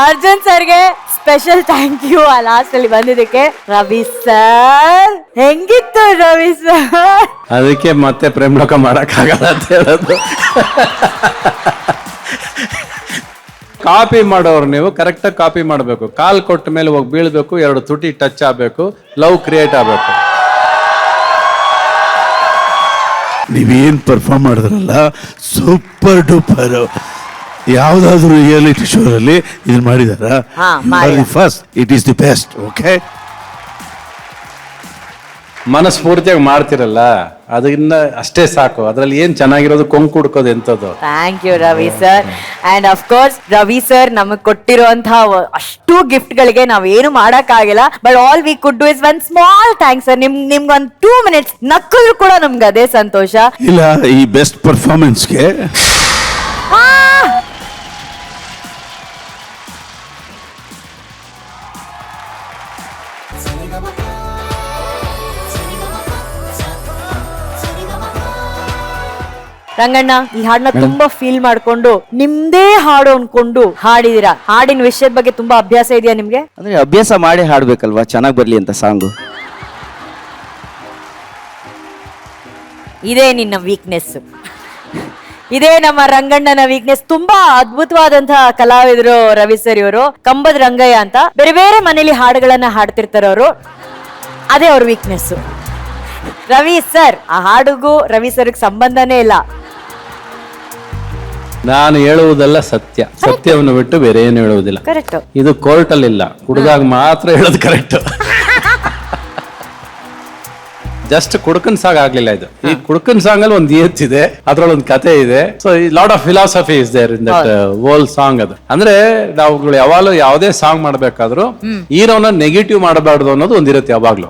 ಅರ್ಜುನ್ ಸರ್ಗೆ special thank you ಆ last ಅಲ್ಲಿ ಬಂದಿದ್ದಕ್ಕೆ. ರವಿ ಸರ್ ಹೆಂಗಿತ್ತು ರವಿ ಸರ್? ಅದಕ್ಕೆ ಮತ್ತೆ ಪ್ರೇಮಲೋಕ ಮಾಡಕ್ಕಾಗಲ್ಲ ಅಂತ ಹೇಳೋದು. ಕಾಪಿ ಮಾಡೋರು ನೀವು ಕರೆಕ್ಟಾಗಿ ಕಾಪಿ ಮಾಡಬೇಕು. ಕಾಲ್ ಕೊಟ್ಟ ಮೇಲೆ ಹೋಗಿ ಬೀಳ್ಬೇಕು, 2 ತುಟಿ ಟಚ್ ಆಗಬೇಕು, ಲವ್ ಕ್ರಿಯೇಟ್ ಆಗಬೇಕು. ನೀವೇನು ಪರ್ಫಾರ್ಮ್ ಮಾಡಿದ್ರಲ್ಲ ಸೂಪರ್ ಡೂಪರ್. ಯಾವ್ದಾದ್ರು ರಿಯಾಲಿಟಿ ಶೋ ಅಲ್ಲಿ ಇದನ್ನ ಮಾಡಿದಾರ? First it is the best. Okay, ಮನಸ್ಫೂರ್ತಿಯಾಗಿ ಮಾಡ್ತಿರಲ್ಲ ಅದನ್ನ ಅಷ್ಟೇ ಸಾಕು. ಅದ್ರಲ್ಲಿ ಏನ್ ಚೆನ್ನಾಗಿರೋದು ಕೊಂಕು ಹುಡ್ಕೋದು ಎಂತದ್ದು. Thank you Ravi sir. And of course Ravi sir ನಮಗ್ ಕೊಟ್ಟಿರುವಂತಹ ಅಷ್ಟು ಗಿಫ್ಟ್ ಗಳಿಗೆ ನಾವೇನು ಮಾಡಕ್ಕಾಗಿಲ್ಲ. But all we could do is one small thanks sir. ನಿಮ್ಗೊಂದು 2 minutes ನಕ್ಕಲು ಕೂಡ ನಮ್ಗೆ ಅದೇ ಸಂತೋಷ. ಇಲ್ಲ, ಈ ಬೆಸ್ಟ್ ಪರ್ಫಾರ್ಮೆನ್ಸ್ಗೆ ರಂಗಣ್ಣ ಈ ಹಾಡನ್ನ ತುಂಬಾ ಫೀಲ್ ಮಾಡ್ಕೊಂಡು ನಿಮ್ದೇ ಹಾಡು ಅನ್ಕೊಂಡು ಹಾಡಿದೀರಾ. ಹಾಡಿನ ವಿಷಯದ ಬಗ್ಗೆ ತುಂಬಾ ಅಭ್ಯಾಸ ಇದೆಯಾ ನಿಮ್ಗೆ? ಅಂದ್ರೆ ಅಭ್ಯಾಸ ಮಾಡಿ ಹಾಡ್ಬೇಕಲ್ವಾ, ಚೆನ್ನಾಗಿ ಬರ್ಲಿ ಅಂತ ಸಾಂಗು. ಇದೇ ನಿನ್ನ ವೀಕ್ನೆಸ್, ಇದೇ ನಮ್ಮ ರಂಗಣ್ಣನ ವೀಕ್ನೆಸ್. ತುಂಬಾ ಅದ್ಭುತವಾದಂತಹ ಕಲಾವಿದರು ರವಿ ಸರ್ ಇವರು. ಕಂಬದ ರಂಗಯ್ಯ ಅಂತ ಬೇರೆ ಬೇರೆ ಮನೇಲಿ ಹಾಡುಗಳನ್ನ ಹಾಡ್ತಿರ್ತಾರೆ ಅವರು. ಅದೇ ಅವ್ರ ವೀಕ್ನೆಸ್. ರವಿ ಸರ್ ಆ ಹಾಡುಗೂ ರವಿ ಸರ್ಗೆ ಸಂಬಂಧನೇ ಇಲ್ಲ. ನಾನು ಹೇಳುವುದೆಲ್ಲ ಸತ್ಯ, ಸತ್ಯವನ್ನು ಬಿಟ್ಟು ಬೇರೆ ಏನು ಹೇಳುವುದಿಲ್ಲ. ಕರೆಕ್ಟ್. ಇದು ಕೋರ್ಟ್ ಅಲ್ಲಿ ಇಲ್ಲ, ಹುಡುಗಾಗ ಮಾತ್ರ ಹೇಳೋದು ಕರೆಕ್ಟ್. ಜಸ್ಟ್ ಕುಡುಕನ್ ಸಾಂಗ್ ಆಗ್ಲಿಲ್ಲ ಇದು. ಈ ಕುಡುಕನ್ ಸಾಂಗ್ ಅಲ್ಲಿ ಒಂದು ಏತಿದೆ, ಅದ್ರಲ್ಲಿ ಒಂದು ಕತೆ ಇದೆ. So lot of philosophy is there in that whole song. ಅದು ಅಂದ್ರೆ ನಾವು ಯಾವಾಗಲೂ ಯಾವುದೇ ಸಾಂಗ್ ಮಾಡ್ಬೇಕಾದ್ರೂ ಹೀರೋನ ನೆಗೆಟಿವ್ ಮಾಡಬಾರ್ದು ಅನ್ನೋದು ಒಂದಿರುತ್ತೆ ಯಾವಾಗ್ಲೂ.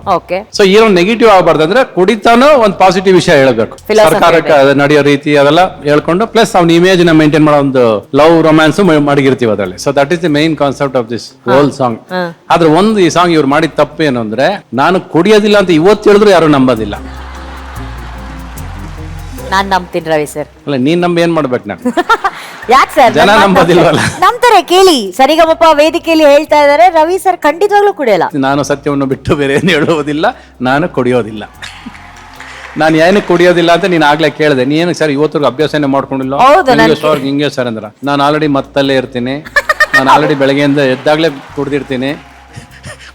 ಸೊ ಹೀರೋ ನೆಗೆಟಿವ್ ಆಗಬಾರ್ದು ಅಂದ್ರೆ ಕುಡಿತಾನೋ ಒಂದು ಪಾಸಿಟಿವ್ ವಿಷಯ ಹೇಳ್ಬೇಕು. ಸರ್ಕಾರಕ್ಕೆ ನಡೆಯೋ ರೀತಿ ಅದೆಲ್ಲ ಹೇಳ್ಕೊಂಡು ಪ್ಲಸ್ ಅವ್ನ ಇಮೇಜ್ ನ ಮೇಂಟೈನ್ ಮಾಡೋ ಒಂದು ಲವ್ ರೊಮ್ಯಾನ್ಸ್ ಮಾಡಿರ್ತೀವಿ ಅದರಲ್ಲಿ. So that is the main concept of this whole song. ಆದ್ರೆ ಒಂದು ಈ ಸಾಂಗ್ ಇವ್ರು ಮಾಡಿದ ತಪ್ಪು ಏನು ಅಂದ್ರೆ, ನಾನು ಕುಡಿಯೋದಿಲ್ಲ ಅಂತ ಇವತ್ತು ಹೇಳಿದ್ರು ಯಾರು ನಂಬೋದಿಲ್ಲ. ನಾನ್ ನಂಬ್ತೀನಿ ರವಿ ಸರ್. ಅಲ್ಲ, ನೀನ್ ನಂಬ ಏನ್ ಮಾಡ್ಬೇಕು ನಾನು? ಯಾಕೆ ಸರ್ ಜನ ನಂಬೋದಿಲ್ವಲ್ಲ. ನಂಬ್ತಾರೆ. ಕೇಳಿ, ಸರಿಗಮಪ ವೇದಿಕೆಯಲ್ಲಿ ಹೇಳ್ತಾ ಇದಾರೆ ರವಿ ಸರ್ ಖಂಡಿತವಾಗ್ಲೂ ಕುಡಿಯಲ್ಲ. ನಾನು ಸತ್ಯವನ್ನು ಬಿಟ್ಟು ಬೇರೆ ಏನು ಹೇಳುವುದಿಲ್ಲ, ನಾನು ಕುಡಿಯೋದಿಲ್ಲ. ನಾನು ಏನು ಕುಡಿಯೋದಿಲ್ಲ ಅಂತ ನೀನ್ ಆಗ್ಲೇ ಕೇಳಿದೆ. ನೀನು ಸರ್ ಇವತ್ತು ಅಭ್ಯಾಸನೇ ಮಾಡ್ಕೊಂಡಿಲ್ಲ. ಹಿಂಗೆ ಸರ್ ಅಂದ್ರ ನಾನು ಆಲ್ರೆಡಿ ಮತ್ತಲ್ಲೇ ಇರ್ತೀನಿ. ನಾನು ಆಲ್ರೆಡಿ ಬೆಳಗ್ಗೆಯಿಂದ ಎದ್ದಾಗ್ಲೇ ಕುಡ್ದಿರ್ತೀನಿ.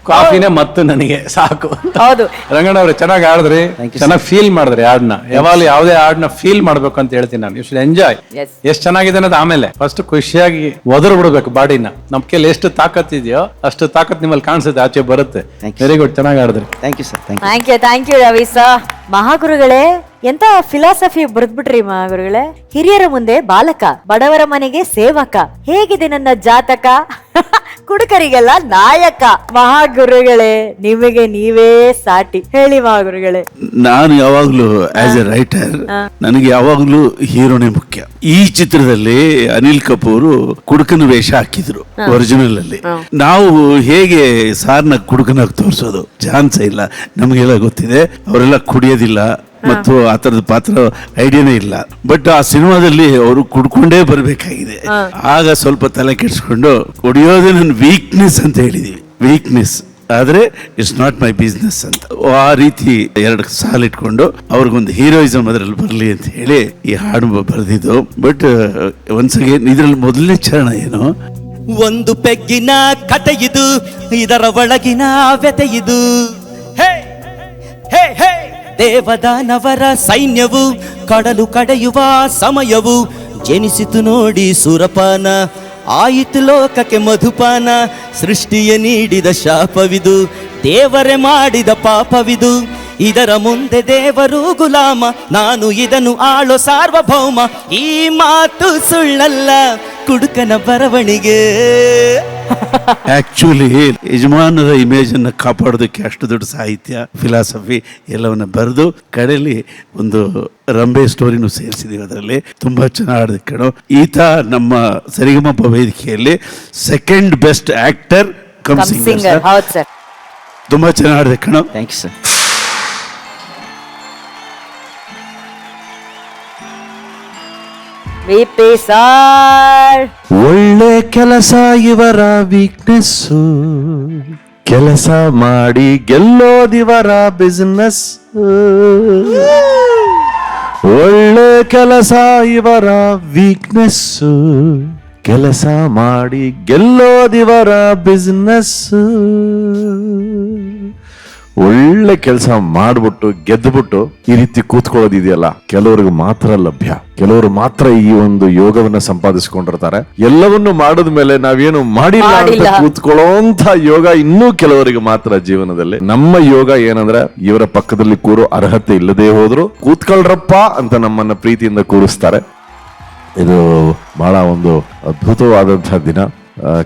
ಕಾಫಿನೇ ಮತ್ತು ನನಗೆ ಸಾಕು. ಹೌದು ರಂಗಣ್ಣ ಅವ್ರೆ, ಚೆನ್ನಾಗಿ ಆಡಿದ್ರಿ, ಚೆನ್ನಾಗಿ ಫೀಲ್ ಮಾಡಿದ್ರಿ ಹಾಡ್ನ. ಯಾವಾಗಲೂ ಯಾವುದೇ ಹಾಡ್ನ ಫೀಲ್ ಮಾಡ್ಬೇಕು ಅಂತ ಹೇಳ್ತೀನಿ ನಾನು. You should enjoy. ಎಷ್ಟು ಚೆನ್ನಾಗಿದೆ ಅನ್ನೋದು ಆಮೇಲೆ. ಫಸ್ಟ್ ಖುಷಿಯಾಗಿ ಒದರು ಬಿಡ್ಬೇಕು ಬಾಡಿನ. ನಮ್ ಕೈಲಿ ಎಷ್ಟು ತಾಕತ್ ಇದೆಯೋ ಅಷ್ಟು ತಾಕತ್ ನಿಮ್ಮಲ್ಲಿ ಕಾಣಿಸುತ್ತೆ, ಆಚೆ ಬರುತ್ತೆ. ವೆರಿ ಗುಡ್, ಚೆನ್ನಾಗಿ ಆಡಿದ್ರಿ. Thank you sir. Thank you Ravi sir. ಮಹಾಗುರುಗಳೇ, ಎಂತ ಫಿಲಾಸಫಿ ಬರೆದ್ಬಿಟ್ರಿ ಮಹಾಗುರುಗಳೇ. ಹಿರಿಯರ ಮುಂದೆ ಬಾಲಕ, ಬಡವರ ಮನೆಗೆ ಸೇವಕ, ಹೇಗಿದೆ ನನ್ನ ಜಾತಕ, ಕುಡುಕರಿಗೆಲ್ಲ ನಾಯಕ. ಮಹಾಗುರುಗಳೇ, ನಿಮಗೆ ನೀವೇ ಸಾಟಿ. ಹೇಳಿ ಮಹಾಗುರುಗಳೇ. ನಾನು ಯಾವಾಗ್ಲೂ ಆಸ್ ಎ ರೈಟರ್ ನನಗೆ ಯಾವಾಗ್ಲೂ ಹೀರೋನೇ ಮುಖ್ಯ. ಈ ಚಿತ್ರದಲ್ಲಿ ಅನಿಲ್ ಕಪೂರ್ ಕುಡುಕನ ವೇಷ ಹಾಕಿದ್ರು ಒರಿಜಿನಲ್ ಅಲ್ಲಿ. ನಾವು ಹೇಗೆ ಸಾರ್ನ ಕುಡುಕನಾಗಿ ತೋರಿಸೋದು ಚಾನ್ಸ್ ಇಲ್ಲ. ನಮಗೆಲ್ಲ ಗೊತ್ತಿದೆ ಅವರೆಲ್ಲ ಕುಡಿಯೋದಿಲ್ಲ ಮತ್ತು ಆ ತರದ ಪಾತ್ರ ಐಡಿಯಾನೇ ಇಲ್ಲ. ಬಟ್ ಆ ಸಿನಿಮಾದಲ್ಲಿ ಅವರು ಕುಡ್ಕೊಂಡೇ ಬರ್ಬೇಕಾಗಿದೆ. ಆಗ ಸ್ವಲ್ಪ ತಲೆ ಕೆಡಿಸ್ಕೊಂಡು ಕುಡಿಯೋದೇ ನನ್ನ ವೀಕ್ನೆಸ್ ಅಂತ ಹೇಳಿದೀವಿ. ವೀಕ್ನೆಸ್ ಆದ್ರೆ ಇಟ್ಸ್ ನಾಟ್ ಮೈ ಬಿಸ್ನೆಸ್ ಅಂತ ಆ ರೀತಿ 2 ಸಾಲ್ ಇಟ್ಕೊಂಡು ಅವ್ರಿಗೊಂದು ಹೀರೋಯಿಸಮ್ ಅದ್ರಲ್ಲಿ ಬರ್ಲಿ ಅಂತ ಹೇಳಿ ಈ ಹಾಡು ಬರೆದಿದ್ದು. ಬಟ್ ಒನ್ಸ್ ಅಗೇನ್ ಇದ್ರಲ್ಲಿ ಮೊದಲನೇ ಚರಣ ಏನು, ಒಂದು ಪೆಗ್ಗಿನ ಕಥೆಯಿದು, ಇದರ ಒಳಗಿನ ವ್ಯಥೆಯಿದು. ಹೇ ಹೇ ಹೇ ದೇವದಾನವರ ಸೈನ್ಯವು ಕಡಲು ಕಡೆಯುವ ಸಮಯವು, ಜನಿಸಿತು ನೋಡಿ ಸುರಪಾನ, ಆಯಿತು ಲೋಕಕ್ಕೆ ಮಧುಪಾನ. ಸೃಷ್ಟಿಯ ನೀಡಿದ ಶಾಪವಿದು, ದೇವರೇ ಮಾಡಿದ ಪಾಪವಿದು. ಇದರ ಮುಂದೆ ದೇವರು ಗುಲಾಮ, ನಾನು ಇದನ್ನು ಆಳೋ ಸಾರ್ವಭೌಮ. ಈ ಮಾತು ಸುಳ್ಳಲ್ಲ, ಕುಡುಕನ ಬರವಣಿಗೆ. ಆಕ್ಚುಲಿ ಯಜಮಾನರ ಇಮೇಜ್ ಅನ್ನ ಕಾಪಾಡೋದಕ್ಕೆ ಅಷ್ಟು ದೊಡ್ಡ ಸಾಹಿತ್ಯ, ಫಿಲಾಸಫಿ ಎಲ್ಲವನ್ನ ಬರೆದು ಕಡೆಯಲ್ಲಿ ಒಂದು ರಂಬೆ ಸ್ಟೋರಿನೂ ಸೇರಿಸಿದೀವಿ ಅದರಲ್ಲಿ. ತುಂಬಾ ಚೆನ್ನಾಗಿ ಆಡಿದ ಕಣೋ. ಈತ ನಮ್ಮ ಸರಿಗಮಪ ವೇದಿಕೆಯಲ್ಲಿ second best actor cum singer. ತುಂಬಾ ಚೆನ್ನಾಗಿ ಆಡಿದ ಕಣೋ. Thank you sir. VP sir. ಒಳ್ಳೆ ಕೆಲಸ ಇವರ ವೀಕ್ನೆಸ್, ಕೆಲಸ ಮಾಡಿ ಗೆಲ್ಲೋದಿವರ ಬಿಸ್ನೆಸ್. ಒಳ್ಳೆ ಕೆಲಸ ಇವರ ವೀಕ್ನೆಸ್, ಕೆಲಸ ಮಾಡಿ ಗೆಲ್ಲೋದಿವರ ಬಿಸ್ನೆಸ್. ಒಳ್ಳೆ ಕೆಲಸ ಮಾಡ್ಬಿಟ್ಟು ಗೆದ್ದುಬಿಟ್ಟು ಈ ರೀತಿ ಕೂತ್ಕೊಳ್ಳೋದಿದೆಯಲ್ಲ, ಕೆಲವರಿಗೆ ಮಾತ್ರ ಲಭ್ಯ, ಕೆಲವರು ಮಾತ್ರ ಈ ಒಂದು ಯೋಗವನ್ನ ಸಂಪಾದಿಸಿಕೊಂಡಿರ್ತಾರೆ. ಎಲ್ಲವನ್ನು ಮಾಡಿದ ಮೇಲೆ ನಾವೇನು ಮಾಡಿಲ್ಲ ಅಂತ ಕೂತ್ಕೊಳ್ಳೋಂತ ಯೋಗ ಇನ್ನೂ ಕೆಲವರಿಗೆ ಮಾತ್ರ ಜೀವನದಲ್ಲಿ. ನಮ್ಮ ಯೋಗ ಏನಂದ್ರೆ ಇವರ ಪಕ್ಕದಲ್ಲಿ ಕೂರೋ ಅರ್ಹತೆ ಇಲ್ಲದೆ ಹೋದ್ರು ಕೂತ್ಕೊಳ್ರಪ್ಪ ಅಂತ ನಮ್ಮನ್ನ ಪ್ರೀತಿಯಿಂದ ಕೂರಿಸ್ತಾರೆ. ಇದು ಬಹಳ ಒಂದು ಅದ್ಭುತವಾದಂತಹ ದಿನ.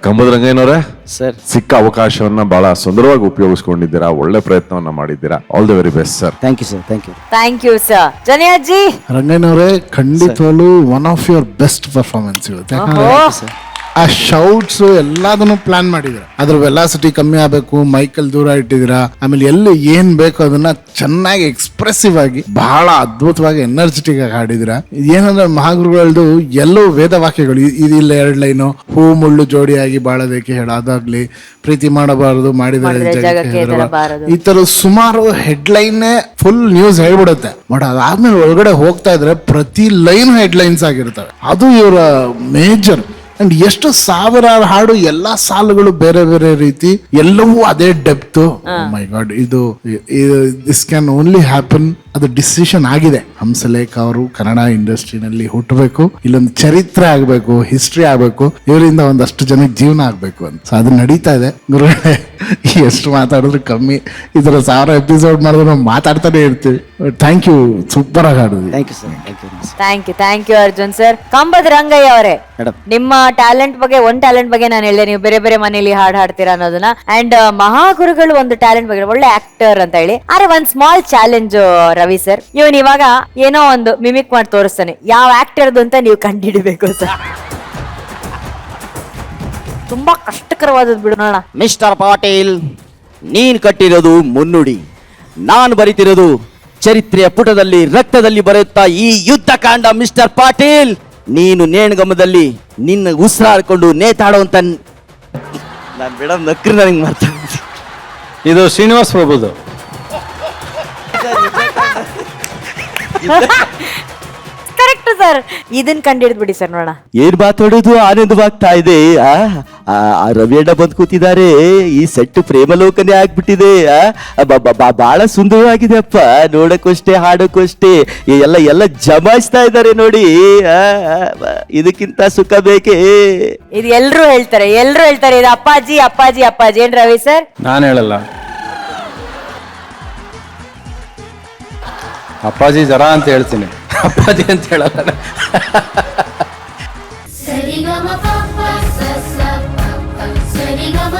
ಕಂಬದ ರಂಗಯ್ಯನವರೇ, ಸರ್ ಸಿಕ್ಕ ಅವಕಾಶವನ್ನ ಬಹಳ ಸುಂದರವಾಗಿ ಉಪಯೋಗಿಸ್ಕೊಂಡಿದ್ದೀರಾ, ಒಳ್ಳೆ ಪ್ರಯತ್ನವನ್ನ ಮಾಡಿದ್ದೀರಾ. All the very best sir. Thank you sir, thank you. Thank you sir. ಜನಿಯಾಜಿ ರಂಗಯ್ಯನವರೇ, ಖಂಡಿತವಾಗ್ಲೂ one of your best performance ಇವತ್ತು. ಆ ಶೌಟ್ಸ್ ಎಲ್ಲದನ್ನು ಪ್ಲಾನ್ ಮಾಡಿದಿರ, ಅದ್ರ ವೆಲಾಸಿಟಿ ಕಮ್ಮಿ ಆಗ್ಬೇಕು, ಮೈಕಲ್ ದೂರ ಇಟ್ಟಿದ್ದೀರಾ, ಆಮೇಲೆ ಎಲ್ಲಿ ಏನ್ ಬೇಕು ಅದನ್ನ ಚೆನ್ನಾಗಿ ಎಕ್ಸ್ಪ್ರೆಸಿವ್ ಆಗಿ ಬಹಳ ಅದ್ಭುತವಾಗಿ ಎನರ್ಜೆಟಿಕ್ ಆಗಿ ಹಾಡಿದಿರ. ಏನಂದ್ರೆ ಮಹಾಗುರುಗಳದ್ದು ಎಲ್ಲವೂ ವೇದವಾಕ್ಯಗಳು. ಇದಿಲ್ಲ 2 ಲೈನು, ಹೂ ಮುಳ್ಳು ಜೋಡಿಯಾಗಿ ಬಾಳೋದಕ್ಕೆ ಹೇಳೋದಾಗ್ಲಿ, ಪ್ರೀತಿ ಮಾಡಬಾರದು ಮಾಡಿದರೆ ಜಗಕ್ಕೆ ಹೆದರಬಾರದು, ಈ ತರ ಸುಮಾರು ಹೆಡ್ಲೈನ್ ಫುಲ್ ನ್ಯೂಸ್ ಹೇಳ್ಬಿಡುತ್ತೆ. ಬಟ್ ಅದಾದ್ಮೇಲೆ ಒಳಗಡೆ ಹೋಗ್ತಾ ಇದ್ರೆ ಪ್ರತಿ ಲೈನ್ ಹೆಡ್ಲೈನ್ಸ್ ಆಗಿರ್ತವೆ. ಅದು ಇವರ ಮೇಜರ್. ಅಂಡ್ ಎಷ್ಟು ಸಾವಿರಾರು ಹಾಡು, ಎಲ್ಲಾ ಸಾಲುಗಳು ಬೇರೆ ಬೇರೆ ರೀತಿ, ಎಲ್ಲವೂ ಅದೇ ಡೆಪ್ತ್. ಮೈ ಗಾಡ್, ಇದು ದಿಸ್ ಕ್ಯಾನ್ ಓನ್ಲಿ ಹ್ಯಾಪನ್. ಅದು ಡಿಸಿಷನ್ ಆಗಿದೆ. ಹಂಸಲೇಖ ಅವರು ಕನ್ನಡ ಇಂಡಸ್ಟ್ರಿನಲ್ಲಿ ಹುಟ್ಟಬೇಕು, ಇಲ್ಲೊಂದು ಚರಿತ್ರೆ ಆಗ್ಬೇಕು, ಹಿಸ್ಟ್ರಿ ಆಗ್ಬೇಕು, ಇವರಿಂದ ಒಂದಷ್ಟು ಜನಕ್ಕೆ ಜೀವನ ಆಗ್ಬೇಕು ಅಂತ. ಸೊ ಅದು ನಡೀತಾ ಇದೆ. ಗುರುಗಳೇ, ಎಷ್ಟು ಮಾತಾಡಿದ್ರು ಕಮ್ಮಿ. ಈ ತರ 1000 ಎಪಿಸೋಡ್ ಮಾಡಿದ್ರು ನಾವು ಮಾತಾಡ್ತಾನೆ ಇರ್ತೀವಿ. ಥ್ಯಾಂಕ್ ಯು, ಸೂಪರ್ ಆಗಿ ಹಾಡಿದ್ವಿ. Thank you sir, thank you. Thank you Arjun sir. ಕಂಬದ ರಂಗಯ್ಯ ಅವರೇ, ನಿಮ್ಮ ಟ್ಯಾಲೆಂಟ್ ಬಗ್ಗೆ, ಟ್ಯಾಲೆಂಟ್ ಬಗ್ಗೆ ನಾನು ಹೇಳಿದೆ, ನೀವು ಬೇರೆ ಬೇರೆ ಮನೆಯಲ್ಲಿ ಹಾಡು ಹಾಡ್ತೀರಾ ಅನ್ನೋದನ್ನ. ಅಂಡ್ ಮಹಾಗುರುಗಳು ಒಂದು ಟ್ಯಾಲೆಂಟ್ ಬಗ್ಗೆ, ಒಳ್ಳೆ ಆಕ್ಟರ್ ಅಂತ ಹೇಳಿ. ಆದ್ರೆ ಒಂದ್ ಸ್ಮಾಲ್ ಚಾಲೆಂಜ್ ರವಿ ಸರ್, ಇವನ್ ಇವಾಗ ಏನೋ ಒಂದು ಮಿಮಿಕ್ ಮಾಡಿ ತೋರಿಸ್ತಾನೆ, ಯಾವ ಆಕ್ಟರ್ದು ಅಂತ ನೀವು ಕಂಡುಹಿಡಬೇಕು ಸರ್. ತುಂಬಾ ಕಷ್ಟಕರವಾದದ್ದು ಬಿಡು ನೋಡೋಣ. ಮಿಸ್ಟರ್ ಪಾಟೀಲ್, ನೀನ್ ಕಟ್ಟಿರೋದು ಮುನ್ನುಡಿ, ನಾನು ಬರಿತಿರೋದು ಚರಿತ್ರೆಯ ಪುಟದಲ್ಲಿ ರಕ್ತದಲ್ಲಿ ಬರುತ್ತಾ ಈ ಯುದ್ಧ ಕಾಂಡ. ಮಿಸ್ಟರ್ ಪಾಟೀಲ್, ನೀನು ನೇಣಗಮದಲ್ಲಿ ನಿನ್ನ ಉಸಿರಾಡ್ಕೊಂಡು ನೇತಾಡುವಂತ ನಾನು ಮೇಡಮ್ ನಕ್ರಿ ನನಗೆ ಮಾತಾಡ್ತೀನಿ. ಇದು ಶ್ರೀನಿವಾಸ್ ಪ್ರಭುದು. ಕರೆಕ್ಟ್ ಸರ್, ಇದನ್ ಕಂಡಿಡ್ದು ಬಿಡಿ ಸರ್ ನೋಡೋಣ. ಏನ್ ಮಾತಾಡೋದು ಆನಂದವಾಗ್ತಾ ಇದೆ. ಆ ರವಿ ಅಣ್ಣ ಬಂದ್ ಕೂತಿದ್ದಾರೆ. ಈ ಸೆಟ್ ಪ್ರೇಮಲೋಕನೇ ಆಗ್ಬಿಟ್ಟಿದೆ. ಬಹಳ ಸುಂದರವಾಗಿದೆ ಅಪ್ಪ, ನೋಡಕ್ಕಷ್ಟೇ ಹಾಡಕ್ಕಷ್ಟೇ ಎಲ್ಲ ಜಮಾಯಿಸ್ತಾ ಇದ್ದಾರೆ ನೋಡಿ. ಇದಕ್ಕಿಂತ ಸುಖ ಬೇಕೇ? ಇದು ಎಲ್ರು ಹೇಳ್ತಾರೆ ಇದು ಅಪ್ಪಾಜಿ ಅಪ್ಪಾಜಿ ಅಪ್ಪಾಜಿ. ಏನ್ ರವಿ ಸರ್? ನಾನು ಹೇಳಲ್ಲ, ಅಪ್ಪಾಜಿ ಜರ ಅಂತ ಹೇಳ್ತೀನಿ, ಅಪ್ಪಾಜಿ ಅಂತ ಹೇಳಲ್ಲ. ಸರಿಗಮ ಪಪ್ಪ ಸಸ ಪಪ್ಪ ಸರಿಗಮ